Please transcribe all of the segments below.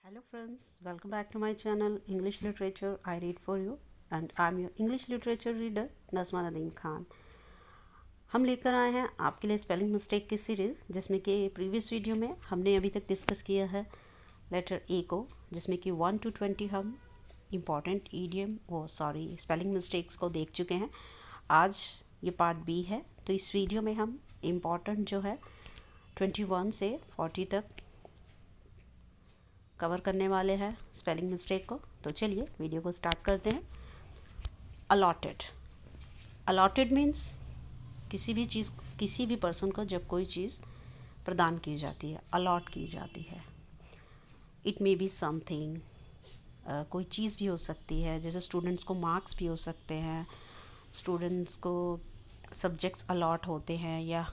Hello friends, welcome back to my channel English Literature I Read For You and I'm your English Literature reader Najma Nadeem Khan. हम लेकर आए हैं आपके लिए spelling mistake की सीरीज़, जिसमें कि प्रीवियस वीडियो में हमने अभी तक डिस्कस किया है लेटर ए को, जिसमें कि 1 to 20 हम इम्पॉर्टेंट ईडियम स्पेलिंग मिस्टेक्स को देख चुके हैं। आज ये पार्ट बी है, तो इस वीडियो में हम इम्पॉर्टेंट जो है 21 से 40 तक कवर करने वाले हैं स्पेलिंग मिस्टेक को। तो चलिए वीडियो को स्टार्ट करते हैं। अलॉटेड, अलॉटेड मीन्स किसी भी पर्सन को जब कोई चीज़ प्रदान की जाती है, अलॉट की जाती है। इट मे बी समथिंग, कोई चीज़ भी हो सकती है, जैसे स्टूडेंट्स को मार्क्स भी हो सकते हैं, स्टूडेंट्स को सब्जेक्ट्स अलॉट होते हैं, या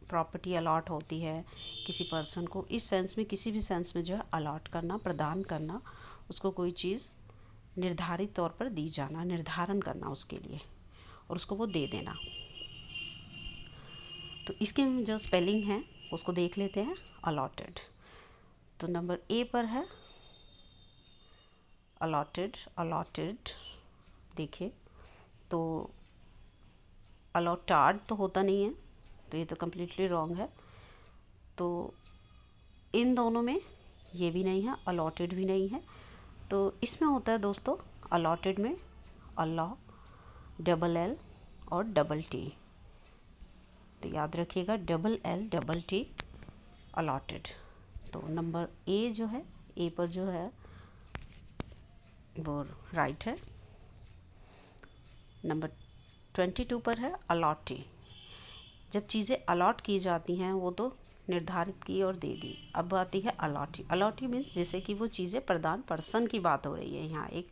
प्रॉपर्टी अलॉट होती है किसी पर्सन को। इस सेंस में, किसी भी सेंस में जो है अलॉट करना, प्रदान करना, उसको कोई चीज़ निर्धारित तौर पर दी जाना, निर्धारण करना उसके लिए, और उसको वो दे देना। तो इसके जो स्पेलिंग है उसको देख लेते हैं। अलॉटेड, तो नंबर ए पर है अलॉटेड। अलॉटेड देखिए तो अलॉटार्ड तो होता नहीं है, तो ये तो कम्प्लीटली रॉन्ग है। तो इन दोनों में ये भी नहीं है, अलॉटेड भी नहीं है। तो इसमें होता है दोस्तों, अलॉटेड में अल्लाह, डबल एल और डबल टी। तो याद रखिएगा, double L double T, allotted. तो नंबर ए जो है, ए पर जो है वो राइट है। नंबर 22 पर है अलॉटी। जब चीज़ें अलॉट की जाती हैं वो तो निर्धारित की और दे दी। अब आती है अलॉटी। अलॉटी मीन्स जैसे कि वो चीज़ें प्रदान, पर्सन की बात हो रही है यहाँ, एक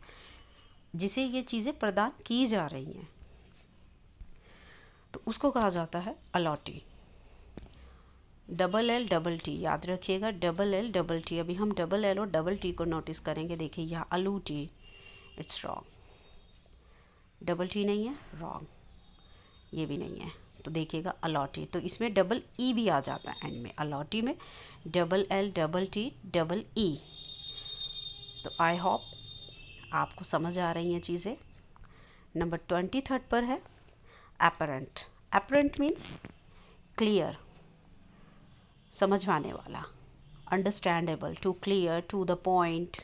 जिसे ये चीज़ें प्रदान की जा रही हैं, तो उसको कहा जाता है allottee. Double L double T, याद रखिएगा, डबल एल डबल टी। अभी हम डबल एल और डबल टी को नोटिस करेंगे। देखिए यहाँ अलूटी, इट्स रॉन्ग। डबल टी नहीं है, रॉन्ग, ये भी नहीं है। तो देखिएगा अलॉटी, तो इसमें डबल ई भी आ जाता है एंड में। अलॉटी में double L double T double E. तो आई होप आपको समझ आ रही हैं चीज़ें। नंबर 23 पर है एपरेंट। एपरेंट मीन्स क्लियर, समझ में आने वाला, understandable, too clear, to the point.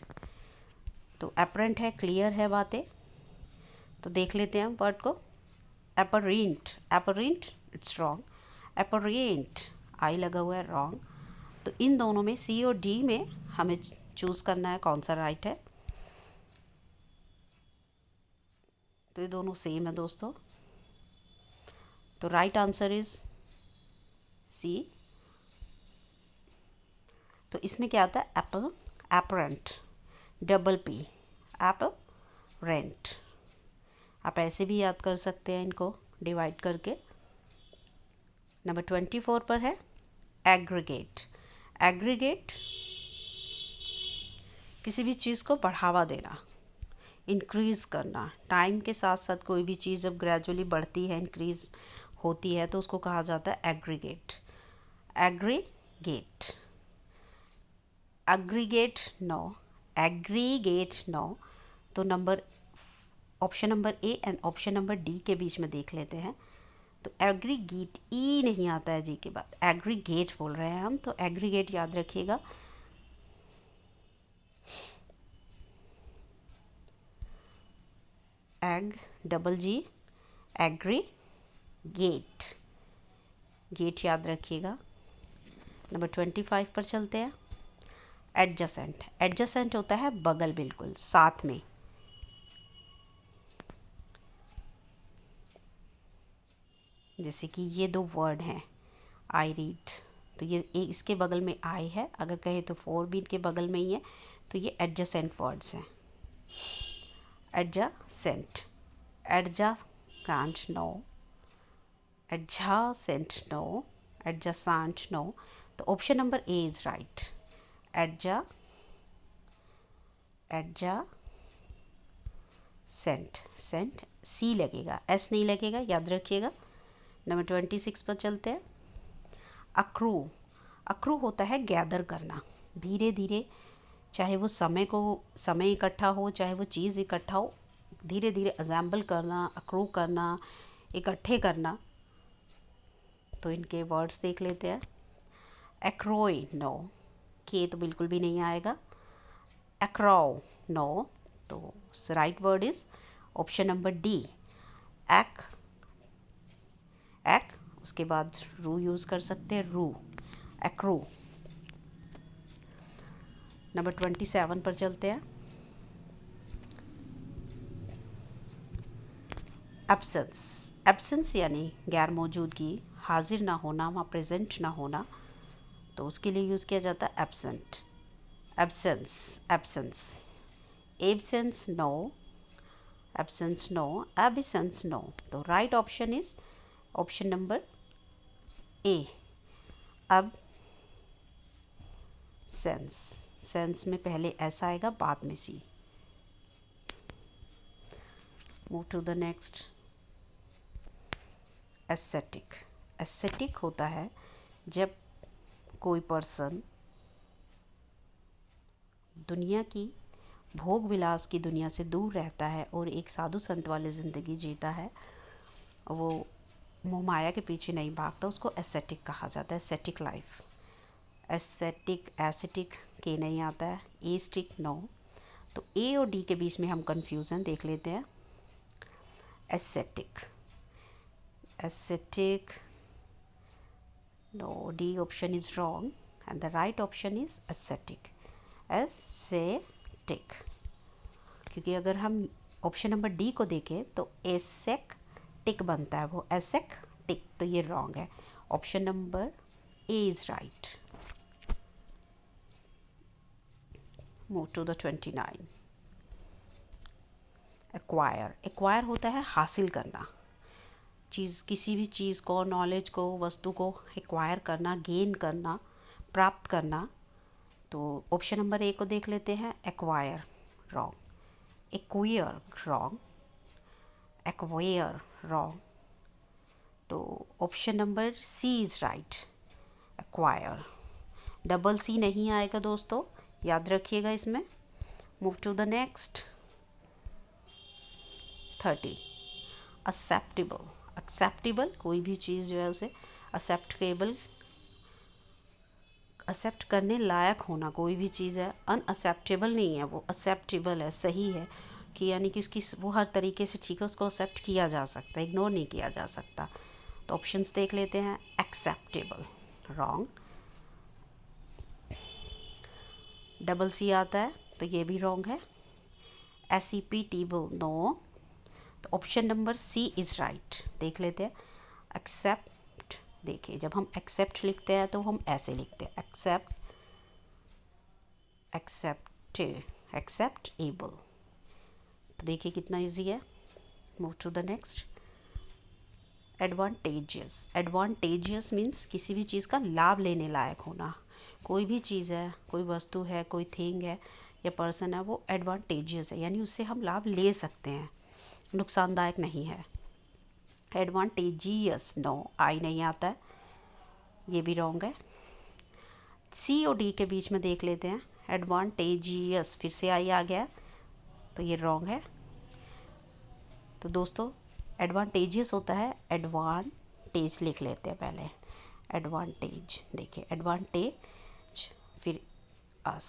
तो एपरेंट है, क्लियर है बातें। तो देख लेते हैं हम वर्ड को। Apparent, apparent it's wrong. Apparent I लगा हुआ है, रॉन्ग। तो इन दोनों में, सी और डी में, हमें चूज़ करना है कौन सा राइट है। तो ये दोनों सेम है दोस्तों। तो राइट आंसर इज सी। तो इसमें क्या आता है, Apple, apparent, double P, Apple rent. आप ऐसे भी याद कर सकते हैं इनको डिवाइड करके। नंबर 24 पर है एग्रीगेट। एग्रीगेट किसी भी चीज़ को बढ़ावा देना, इंक्रीज़ करना। टाइम के साथ साथ कोई भी चीज़ जब ग्रेजुअली बढ़ती है, इंक्रीज होती है, तो उसको कहा जाता है aggregate. Aggregate, aggregate no, aggregate no. तो number, option number A and option number D के बीच में देख लेते हैं। तो एग्रीगेट, ई नहीं आता है जी के बाद, एग्रीगेट बोल रहे हैं हम। तो एग्रीगेट याद रखिएगा। Ag double G, aggregate, gate याद रखिएगा। नंबर 25 पर चलते हैं। एडजेसेंट, एडजेसेंट होता है बगल, बिल्कुल साथ में। जैसे कि ये दो वर्ड हैं, आई रीड, तो ये इसके बगल में आई है, अगर कहे तो फोर भी के बगल में ही है, तो ये एडजेसेंट वर्ड्स हैं। Adjacent, adjacent no, adjacent no, adjacent no. तो option number A is right. Adjacent, cent, C लगेगा, एस नहीं लगेगा, याद रखिएगा। नंबर 26 पर चलते हैं। अक्रू, अक्रू होता है गैदर करना, धीरे धीरे चाहे वो समय इकट्ठा हो, चाहे वो चीज़ इकट्ठा हो, धीरे धीरे असेंबल करना, अक्रू करना, इकट्ठे करना। तो इनके वर्ड्स देख लेते हैं। एक्रोई नो, के तो बिल्कुल भी नहीं आएगा। एक्रो नो, तो right word is option number D, एक। एक उसके बाद रू यूज़ कर सकते हैं, रू, एक्रू। नंबर 27 पर चलते हैं। एब्सेंस, एब्सेंस यानी गैर मौजूदगी, हाजिर ना होना, वहाँ प्रेजेंट ना होना, तो उसके लिए यूज़ किया जाता है absent, absence, absence. Absence no, absence no, absence no. तो right option is option number A, अब सेंस। सेंस में पहले एस आएगा, बाद में C. Move to the next. Aesthetic, aesthetic होता है जब कोई पर्सन दुनिया की भोग विलास की दुनिया से दूर रहता है और एक साधु संत वाली ज़िंदगी जीता है, वो मोह माया के पीछे नहीं भागता, उसको एस्थेटिक कहा जाता है, एस्थेटिक लाइफ। एस्थेटिक, एस्थेटिक के नहीं आता है, एस्टिक नो। तो ए और डी के बीच में हम कंफ्यूजन देख लेते हैं। Aesthetic, aesthetic no, D option is wrong and the right option is aesthetic, aesthetic. क्योंकि अगर हम ऑप्शन नंबर डी को देखें तो एसेक टिक बनता है, वो एसेक टिक, तो ये रॉन्ग है। Option number A is right. Move to the 29। Acquire, acquire होता है हासिल करना, चीज़, किसी भी चीज़ को, नॉलेज को, वस्तु को एक्वायर करना, गेन करना, प्राप्त करना। तो ऑप्शन नंबर ए को देख लेते हैं। Acquire wrong, acquire wrong, acquire wrong. तो option number C is right, acquire. Double C नहीं आएगा दोस्तों, याद रखिएगा इसमें। Move to the next. 30। Acceptable, acceptable कोई भी चीज़ जो है उसे एक्सेप्टेबल, एक्सेप्ट करने लायक होना, कोई भी चीज़ है। अनअक्सेप्टेबल नहीं है, वो एक्सेप्टेबल है, सही है, कि यानी कि उसकी वो हर तरीके से ठीक है, उसको एक्सेप्ट किया जा सकता है, इग्नोर नहीं किया जा सकता। तो ऑप्शंस देख लेते हैं। एक्सेप्टेबल रॉन्ग, डबल सी आता है तो ये भी रॉन्ग है। एक्सेप्टेबल नो, तो option number C is right. देख लेते हैं। एक्सेप्ट, देखिए जब हम एक्सेप्ट लिखते हैं तो हम ऐसे लिखते हैं, एक्सेप्ट, एक्सेप्ट, एक्सेप्टेबल। तो देखिए कितना इजी है। Move to the next. Advantageous, advantageous means किसी भी चीज़ का लाभ लेने लायक होना। कोई भी चीज़ है, कोई वस्तु है, कोई थिंग है या पर्सन है, वो एडवांटेजियस है, यानी उससे हम लाभ ले सकते हैं, नुकसानदायक नहीं है। एडवांटेजियस नो, आई नहीं आता है, ये भी रॉन्ग है। सी और डी के बीच में देख लेते हैं। एडवांटेजियस, फिर से आई आ गया, तो ये रॉन्ग है। तो दोस्तों एडवांटेजियस होता है, एडवांटेज लिख लेते हैं पहले, एडवांटेज। देखिए एडवांटेज, फिर अस।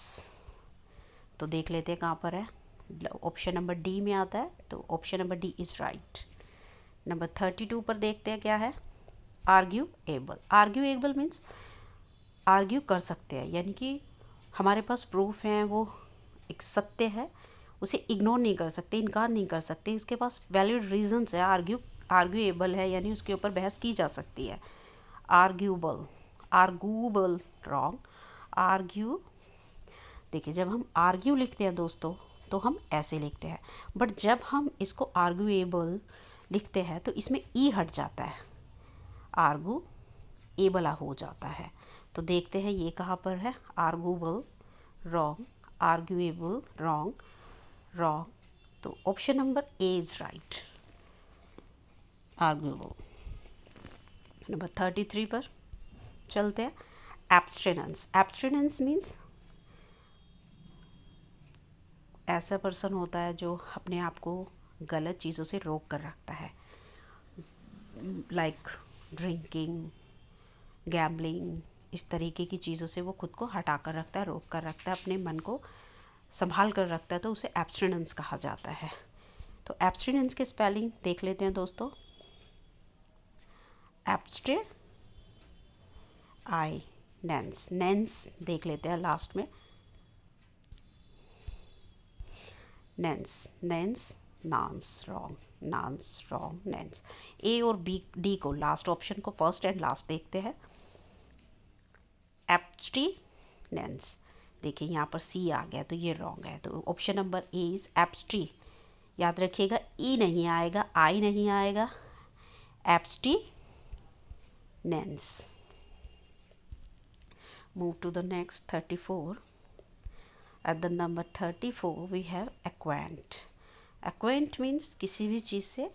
तो देख लेते हैं कहाँ पर है। ऑप्शन नंबर डी में आता है, तो option number D is right. Number 32 पर देखते हैं क्या है। आर्ग्यूएबल, आर्ग्यूएबल मीन्स आर्ग्यू कर सकते हैं, यानी कि हमारे पास प्रूफ हैं, वो एक सत्य है, उसे इग्नोर नहीं कर सकते, इनकार नहीं कर सकते, इसके पास वैलिड रीजंस है, आर्ग्यूएबल है, यानी उसके ऊपर बहस की जा सकती है। Arguable, arguable wrong, argue. देखिए जब हम आर्ग्यू लिखते हैं दोस्तों तो हम ऐसे लिखते हैं, बट जब हम इसको आर्ग्यूएबल लिखते हैं तो इसमें ई हट जाता है, आर्गू एबला हो जाता है। तो देखते हैं ये कहाँ पर है। आर्गूबल रॉन्ग, आर्ग्यूएबल रॉन्ग, रॉन्ग। तो option number A is right, arguable. Number 33 पर चलते हैं। एब्स्टिनेंस, एब्स्टिनेंस मीन्स ऐसा पर्सन होता है जो अपने आप को गलत चीज़ों से रोक कर रखता है, लाइक ड्रिंकिंग, गैम्बलिंग, इस तरीके की चीज़ों से वो खुद को हटा कर रखता है, रोक कर रखता है, अपने मन को संभाल कर रखता है, तो उसे एब्स्टिनेंस कहा जाता है। तो एब्स्टिनेंस के स्पेलिंग देख लेते हैं दोस्तों। एब्स्टे आई नेंस, नेंस देख लेते हैं लास्ट में, नेंस, नेंस, नांस रॉन्ग, नांस रॉन्ग, नेंस। ए और बी डी को, लास्ट ऑप्शन को फर्स्ट एंड लास्ट देखते हैं। एब्स्टिनेंस, देखिए यहाँ पर सी आ गया तो ये रॉन्ग है, तो ऑप्शन नंबर ए इज एब्स्टी। याद रखिएगा, ई नहीं आएगा, आई नहीं आएगा, abstinence. Move to the next 34. At the number 34 we have acquaint. Acquaint means किसी भी चीज़ से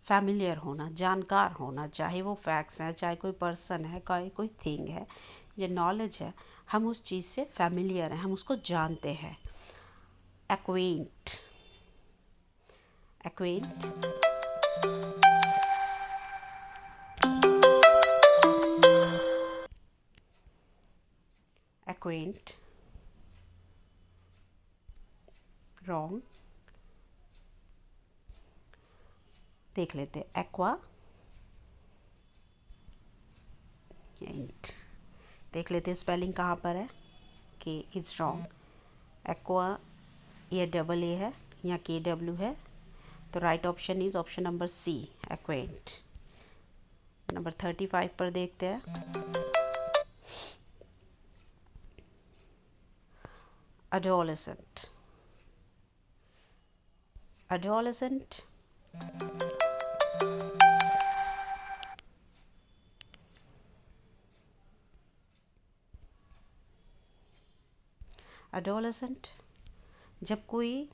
फैमिलियर होना, जानकार होना, चाहे वो फैक्ट्स हैं, चाहे कोई पर्सन है, कोई थिंग है, जो नॉलेज है, हम उस चीज़ से फैमिलियर हैं, हम उसको जानते हैं। Acquaint, acquaint, acquaint wrong. देख लेते हैं, एक्वा एंट, देख लेते हैं स्पेलिंग कहाँ पर है। के इज रॉन्ग, एक्वा ये डबल ए है या के डब्ल्यू है, तो right option is option number C, acquaint. Number 35 पर देखते हैं, adolescent, adolescent, adolescent जब कोई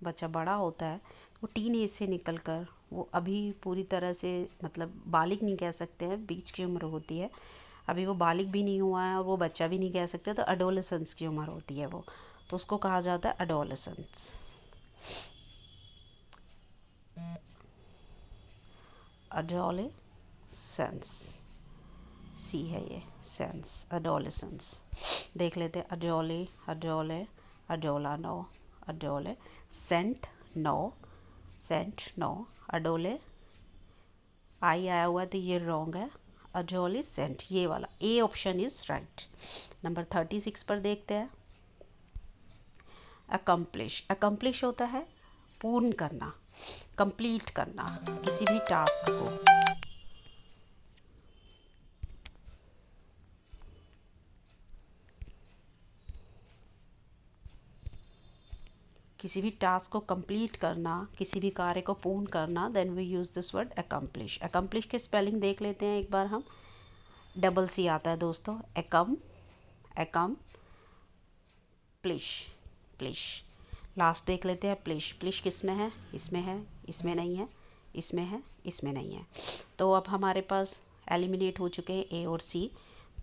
बच्चा बड़ा होता है, वो टीन एज से निकल कर, वो अभी पूरी तरह से, मतलब बालिग नहीं कह सकते हैं, बीच की उम्र होती है, अभी वो बालिग भी नहीं हुआ है और वो बच्चा भी नहीं कह सकते, तो अडोलेसेंस की उम्र होती है वो, तो उसको कहा जाता है अडोलेसेंस। अडोलेसेंस, सी है ये, सेंस, अडोलेसेंस। देख लेते हैं, अडोले, अडोले, अडोला नो, अडोले, सेंट नो, सेंट नो, अडोले आई आया हुआ है तो ये रॉन्ग है, अडोलेसेंट ये वाला, A option is right. Number 36 पर देखते हैं, अकम्प्लिश, अकम्प्लिश होता है पूर्ण करना, कंप्लीट करना किसी भी टास्क को। किसी भी टास्क को कंप्लीट करना, किसी भी कार्य को पूर्ण करना, then we use this word accomplish. Accomplish के स्पेलिंग देख लेते हैं एक बार हम, डबल सी आता है दोस्तों, एकम, एकम, प्लिश, प्लिश। लास्ट देख लेते हैं, प्लिश, प्लिश किस में है, इसमें है, इसमें नहीं है, इसमें है, इसमें नहीं है, तो अब हमारे पास एलिमिनेट हो चुके हैं ए और सी,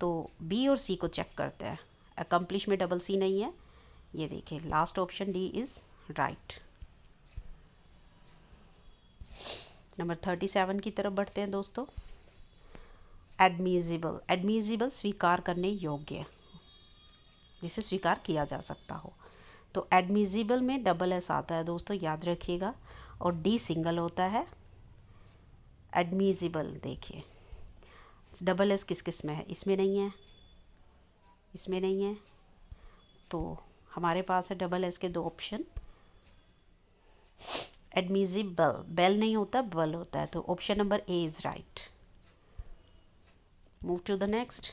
तो बी और सी को चेक करते हैं। अकम्प्लिश में डबल सी नहीं है, ये देखिए last option D is right. Number 37 की तरफ बढ़ते हैं दोस्तों, एडमिजिबल, एडमिजिबल स्वीकार करने योग्य, जिसे स्वीकार किया जा सकता हो, तो एडमिजिबल में डबल एस आता है दोस्तों, याद रखिएगा, और डी सिंगल होता है। एडमिजिबल देखिए, डबल एस किस किस में है, इसमें नहीं है, इसमें नहीं है, तो हमारे पास है डबल एस के दो ऑप्शन, एडमिजिबल, बेल नहीं होता, बल होता है, तो option number A is right. Move to the next,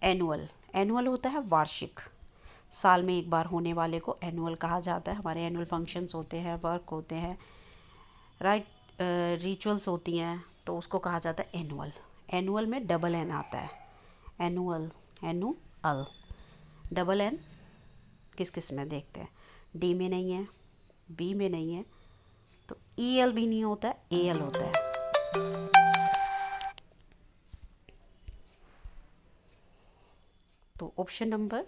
annual, annual होता है वार्षिक, साल में एक बार होने वाले को एनुअल कहा जाता है। हमारे एनुअल फंक्शंस होते हैं, वर्क होते हैं, राइट, रिचुअल्स होती हैं, तो उसको कहा जाता है एनुअल। एनुअल में डबल एन आता है, एनुअल, एनुअल, डबल एन किस किस में देखते हैं, डी में नहीं है, बी में नहीं है, तो ई एल भी नहीं होता है, ए एल होता है। तो option number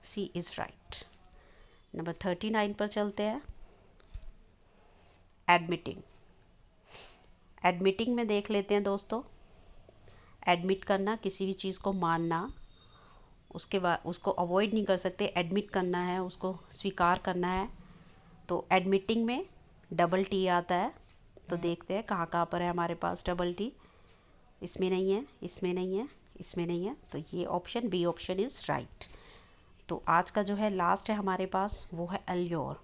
C is right. Number 39 पर चलते हैं। एडमिटिंग। एडमिटिंग में देख लेते हैं दोस्तों। एडमिट करना, किसी भी चीज़ को मानना, उसके बाद उसको अवॉइड नहीं कर सकते, एडमिट करना है, उसको स्वीकार करना है। तो एडमिटिंग में डबल टी आता है। तो देखते हैं कहाँ कहाँ पर है हमारे पास डबल टी। इसमें नहीं है, इसमें नहीं है, इसमें नहीं है, तो ये option B option is right. तो आज का जो है लास्ट है हमारे पास, वो है अल्योर।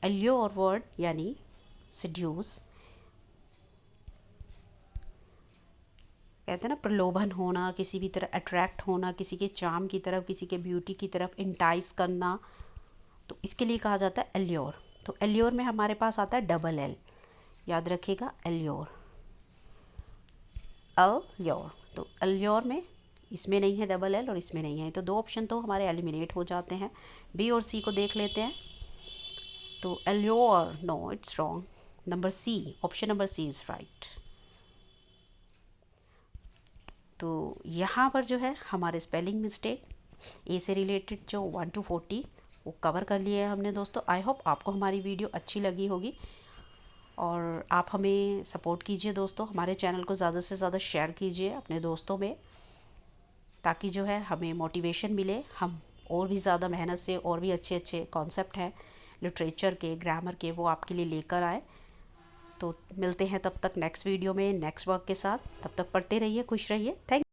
अल्योर वर्ड यानी सिड्यूस, कहते हैं ना प्रलोभन होना, किसी भी तरह अट्रैक्ट होना, किसी के चार्म की तरफ, किसी के ब्यूटी की तरफ इंटाइस करना, तो इसके लिए कहा जाता है एल्योर। तो एल्योर में हमारे पास आता है डबल एल, याद रखिएगा एल्योर, अल्योर। तो एल्योर में इसमें नहीं है डबल एल और इसमें नहीं है, तो दो ऑप्शन तो हमारे एलिमिनेट हो जाते हैं। बी और सी को देख लेते हैं। तो allure, no it's wrong. Number C, option number C is right. तो यहाँ पर जो है हमारे स्पेलिंग मिस्टेक ए से रिलेटेड जो 1 to 40 वो कवर कर लिए हैं हमने दोस्तों। आई होप आपको हमारी वीडियो अच्छी लगी होगी और आप हमें सपोर्ट कीजिए दोस्तों। हमारे चैनल को ज़्यादा से ज़्यादा शेयर कीजिए अपने दोस्तों में, ताकि जो है हमें मोटिवेशन मिले, हम और भी ज़्यादा मेहनत से और भी अच्छे अच्छे कॉन्सेप्ट हैं लिटरेचर के, ग्रामर के, वो आपके लिए लेकर आए। तो मिलते हैं तब तक नेक्स्ट वीडियो में नेक्स्ट वर्क के साथ। तब तक पढ़ते रहिए, खुश रहिए। थैंक